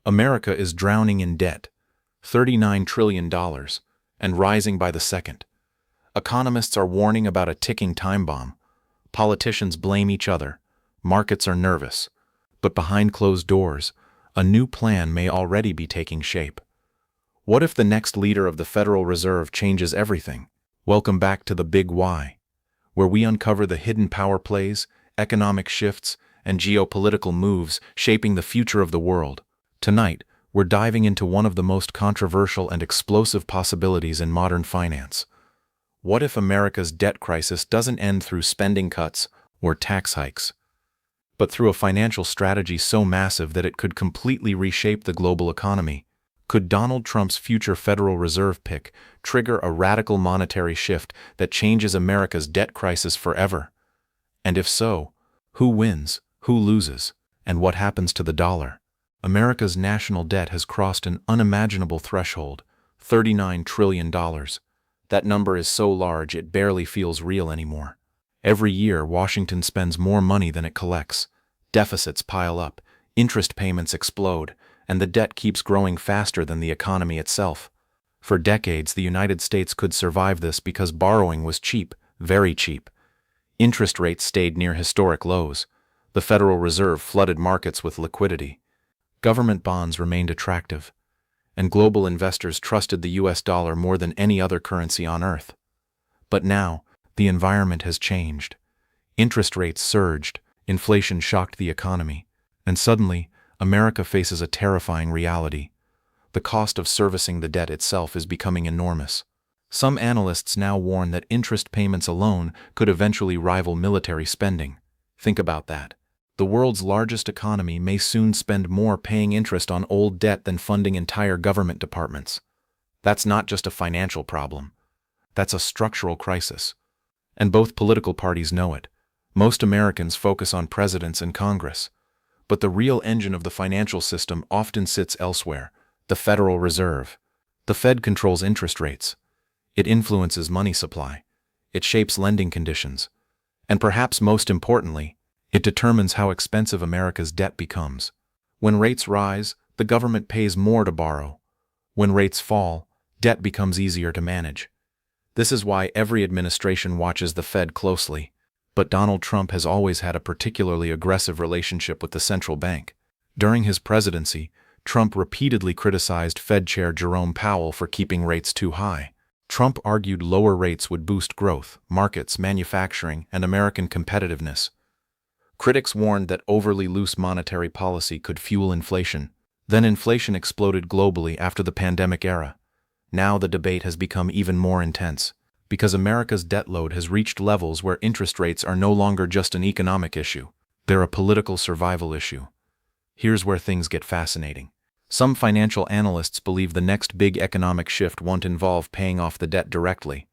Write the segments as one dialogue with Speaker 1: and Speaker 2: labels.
Speaker 1: America is drowning in debt, $39 trillion, and rising by the second. Economists are warning about a ticking time bomb. Politicians blame each other. Markets are nervous. But behind closed doors, a new plan may already be taking shape. What if the next leader of the Federal Reserve changes everything? Welcome back to the Big Why, where we uncover the hidden power plays, economic shifts, and geopolitical moves shaping the future of the world. Tonight, we're diving into one of the most controversial and explosive possibilities in modern finance. What if America's debt crisis doesn't end through spending cuts or tax hikes, but through a financial strategy so massive that it could completely reshape the global economy? Could Donald Trump's future Federal Reserve pick trigger a radical monetary shift that changes America's debt crisis forever? And if so, who wins, who loses, and what happens to the dollar? America's national debt has crossed an unimaginable threshold, $39 trillion. That number is so large it barely feels real anymore. Every year, Washington spends more money than it collects. Deficits pile up, interest payments explode, and the debt keeps growing faster than the economy itself. For decades, the United States could survive this because borrowing was cheap, very cheap. Interest rates stayed near historic lows. The Federal Reserve flooded markets with liquidity. Government bonds remained attractive, and global investors trusted the US dollar more than any other currency on earth. But now, the environment has changed. Interest rates surged, inflation shocked the economy, and suddenly, America faces a terrifying reality. The cost of servicing the debt itself is becoming enormous. Some analysts now warn that interest payments alone could eventually rival military spending. Think about that. The world's largest economy may soon spend more paying interest on old debt than funding entire government departments. That's not just a financial problem. That's a structural crisis. And both political parties know it. Most Americans focus on presidents and Congress. But the real engine of the financial system often sits elsewhere, the Federal Reserve. The Fed controls interest rates. It influences money supply. It shapes lending conditions. And perhaps most importantly, it determines how expensive America's debt becomes. When rates rise, the government pays more to borrow. When rates fall, debt becomes easier to manage. This is why every administration watches the Fed closely. But Donald Trump has always had a particularly aggressive relationship with the central bank. During his presidency, Trump repeatedly criticized Fed Chair Jerome Powell for keeping rates too high. Trump argued lower rates would boost growth, markets, manufacturing, and American competitiveness. Critics warned that overly loose monetary policy could fuel inflation. Then inflation exploded globally after the pandemic era. Now the debate has become even more intense, because America's debt load has reached levels where interest rates are no longer just an economic issue. They're a political survival issue. Here's where things get fascinating. Some financial analysts believe the next big economic shift won't involve paying off the debt directly.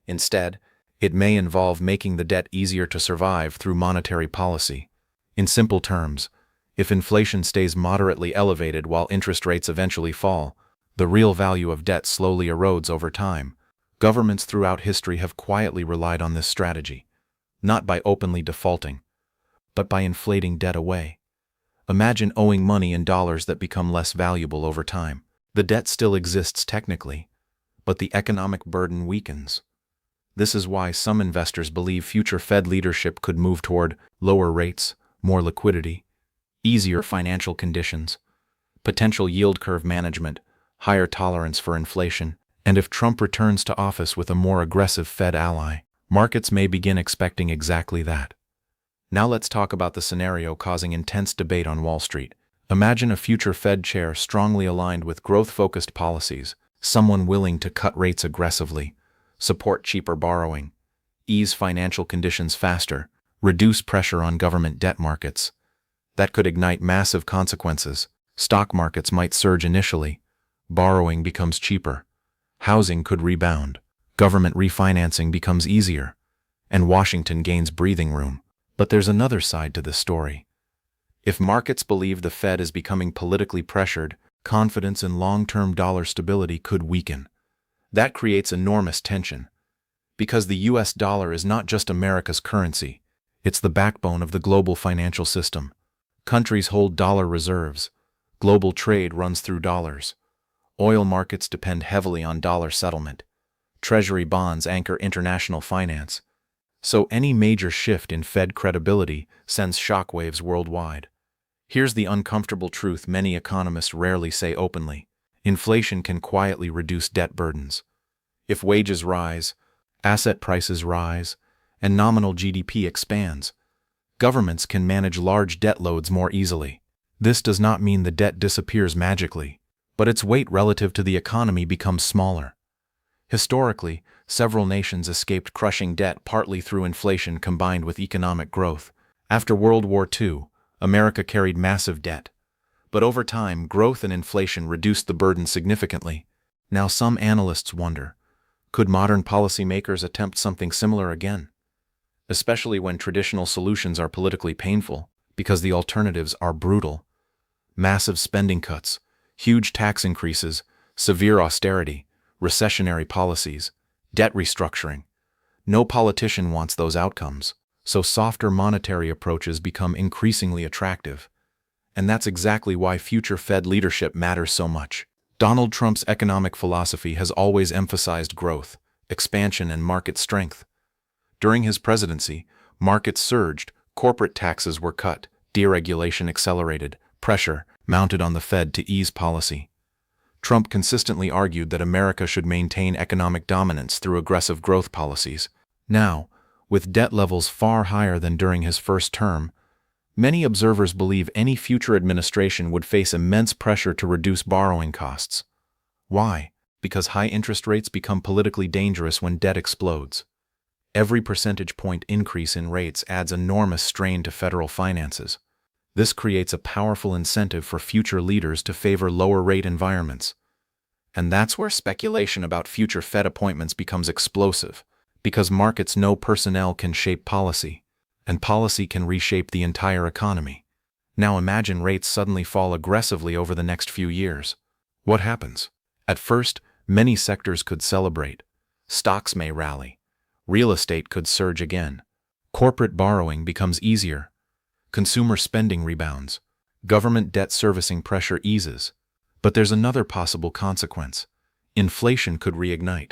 Speaker 1: Instead, it may involve making the debt easier to survive through monetary policy. In simple terms, if inflation stays moderately elevated while interest rates eventually fall, the real value of debt slowly erodes over time. Governments throughout history have quietly relied on this strategy, not by openly defaulting, but by inflating debt away. Imagine owing money in dollars that become less valuable over time. The debt still exists technically, but the economic burden weakens. This is why some investors believe future Fed leadership could move toward lower rates, more liquidity, easier financial conditions, potential yield curve management, higher tolerance for inflation. And if Trump returns to office with a more aggressive Fed ally, markets may begin expecting exactly that. Now let's talk about the scenario causing intense debate on Wall Street. Imagine a future Fed chair strongly aligned with growth-focused policies, someone willing to cut rates aggressively, support cheaper borrowing, ease financial conditions faster, reduce pressure on government debt markets. That could ignite massive consequences. Stock markets might surge initially. Borrowing becomes cheaper. Housing could rebound, government refinancing becomes easier, and Washington gains breathing room. But there's another side to this story. If markets believe the Fed is becoming politically pressured, confidence in long-term dollar stability could weaken. That creates enormous tension, because the US dollar is not just America's currency, it's the backbone of the global financial system. Countries hold dollar reserves. Global trade runs through dollars. Oil markets depend heavily on dollar settlement. Treasury bonds anchor international finance. So any major shift in Fed credibility sends shockwaves worldwide. Here's the uncomfortable truth many economists rarely say openly. Inflation can quietly reduce debt burdens. If wages rise, asset prices rise, and nominal GDP expands, governments can manage large debt loads more easily. This does not mean the debt disappears magically, but its weight relative to the economy becomes smaller. Historically, several nations escaped crushing debt partly through inflation combined with economic growth. After World War II, America carried massive debt. But over time, growth and inflation reduced the burden significantly. Now some analysts wonder, could modern policymakers attempt something similar again? Especially when traditional solutions are politically painful, because the alternatives are brutal. Massive spending cuts, huge tax increases, severe austerity, recessionary policies, debt restructuring. No politician wants those outcomes, so softer monetary approaches become increasingly attractive. And that's exactly why future Fed leadership matters so much. Donald Trump's economic philosophy has always emphasized growth, expansion, and market strength. During his presidency, markets surged, corporate taxes were cut, deregulation accelerated, pressure mounted on the Fed to ease policy. Trump consistently argued that America should maintain economic dominance through aggressive growth policies. Now, with debt levels far higher than during his first term, many observers believe any future administration would face immense pressure to reduce borrowing costs. Why? Because high interest rates become politically dangerous when debt explodes. Every percentage point increase in rates adds enormous strain to federal finances. This creates a powerful incentive for future leaders to favor lower-rate environments. And that's where speculation about future Fed appointments becomes explosive, because markets know personnel can shape policy, and policy can reshape the entire economy. Now imagine rates suddenly fall aggressively over the next few years. What happens? At first, many sectors could celebrate. Stocks may rally. Real estate could surge again. Corporate borrowing becomes easier. Consumer spending rebounds. Government debt servicing pressure eases. But there's another possible consequence. Inflation could reignite.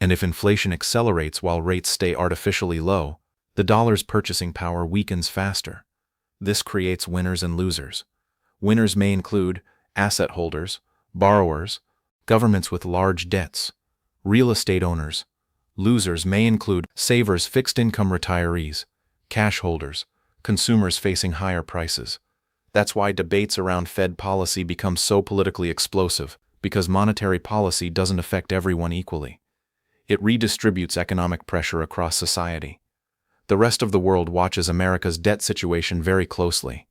Speaker 1: And if inflation accelerates while rates stay artificially low, the dollar's purchasing power weakens faster. This creates winners and losers. Winners may include asset holders, borrowers, governments with large debts, real estate owners. Losers may include savers, fixed-income retirees, cash holders, consumers facing higher prices. That's why debates around Fed policy become so politically explosive, because monetary policy doesn't affect everyone equally. It redistributes economic pressure across society. The rest of the world watches America's debt situation very closely.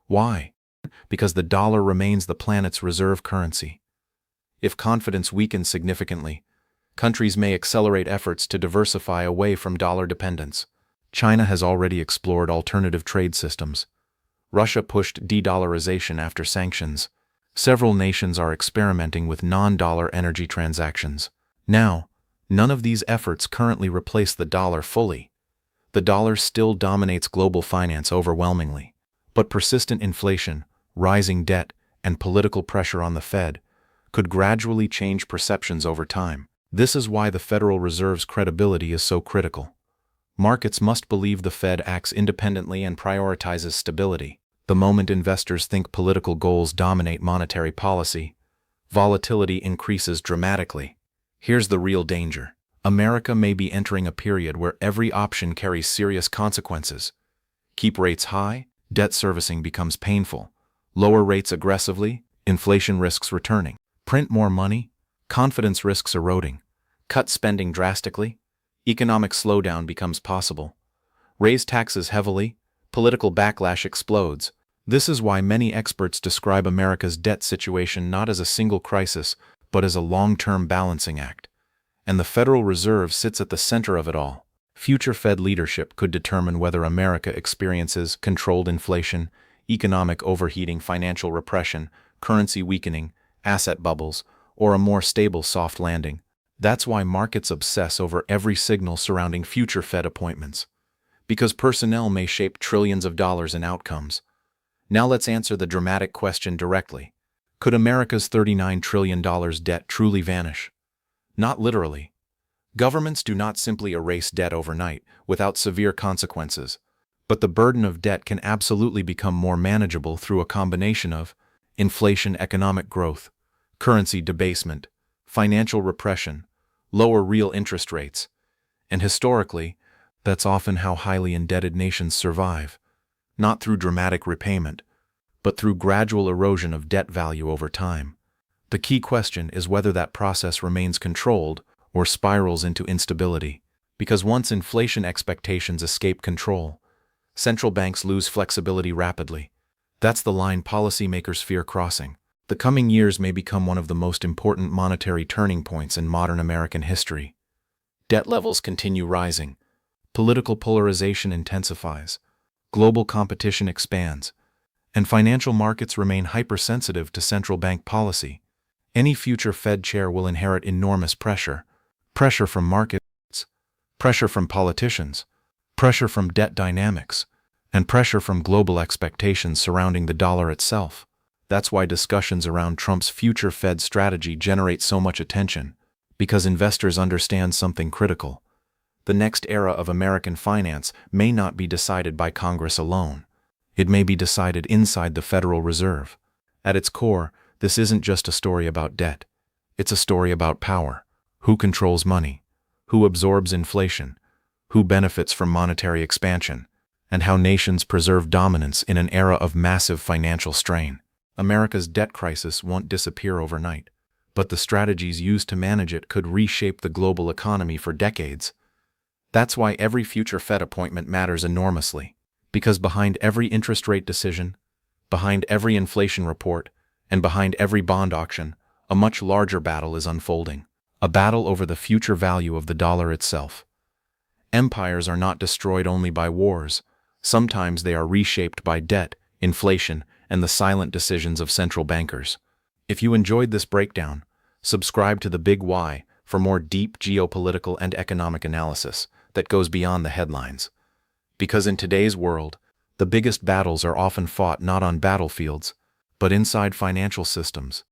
Speaker 1: Why? Because the dollar remains the planet's reserve currency. If confidence weakens significantly, countries may accelerate efforts to diversify away from dollar dependence. China has already explored alternative trade systems. Russia pushed de-dollarization after sanctions. Several nations are experimenting with non-dollar energy transactions. Now, none of these efforts currently replace the dollar fully. The dollar still dominates global finance overwhelmingly. But persistent inflation, rising debt, and political pressure on the Fed could gradually change perceptions over time. This is why the Federal Reserve's credibility is so critical. Markets must believe the Fed acts independently and prioritizes stability. The moment investors think political goals dominate monetary policy, volatility increases dramatically. Here's the real danger. America may be entering a period where every option carries serious consequences. Keep rates high, debt servicing becomes painful. Lower rates aggressively, inflation risks returning. Print more money, confidence risks eroding. Cut spending drastically, economic slowdown becomes possible. Raise taxes heavily, political backlash explodes. This is why many experts describe America's debt situation not as a single crisis, but as a long-term balancing act. And the Federal Reserve sits at the center of it all. Future Fed leadership could determine whether America experiences controlled inflation, economic overheating, financial repression, currency weakening, asset bubbles, or a more stable soft landing. That's why markets obsess over every signal surrounding future Fed appointments. Because personnel may shape trillions of dollars in outcomes. Now let's answer the dramatic question directly. Could America's $39 trillion debt truly vanish? Not literally. Governments do not simply erase debt overnight without severe consequences, but the burden of debt can absolutely become more manageable through a combination of inflation, economic growth, currency debasement, financial repression, lower real interest rates, and historically, that's often how highly indebted nations survive, not through dramatic repayment, but through gradual erosion of debt value over time. The key question is whether that process remains controlled or spirals into instability, because once inflation expectations escape control, central banks lose flexibility rapidly. That's the line policymakers fear crossing. The coming years may become one of the most important monetary turning points in modern American history. Debt levels continue rising, political polarization intensifies, global competition expands, and financial markets remain hypersensitive to central bank policy. Any future Fed chair will inherit enormous pressure from markets, pressure from politicians, pressure from debt dynamics, and pressure from global expectations surrounding the dollar itself. That's why discussions around Trump's future Fed strategy generate so much attention, because investors understand something critical. The next era of American finance may not be decided by Congress alone. It may be decided inside the Federal Reserve. At its core, this isn't just a story about debt. It's a story about power. Who controls money? Who absorbs inflation? Who benefits from monetary expansion? And how nations preserve dominance in an era of massive financial strain. America's debt crisis won't disappear overnight, but the strategies used to manage it could reshape the global economy for decades. That's why every future Fed appointment matters enormously, because behind every interest rate decision, behind every inflation report, and behind every bond auction, a much larger battle is unfolding. A battle over the future value of the dollar itself. Empires are not destroyed only by wars. Sometimes they are reshaped by debt, inflation, and the silent decisions of central bankers. If you enjoyed this breakdown, subscribe to The Big Why for more deep geopolitical and economic analysis that goes beyond the headlines. Because in today's world, the biggest battles are often fought not on battlefields, but inside financial systems.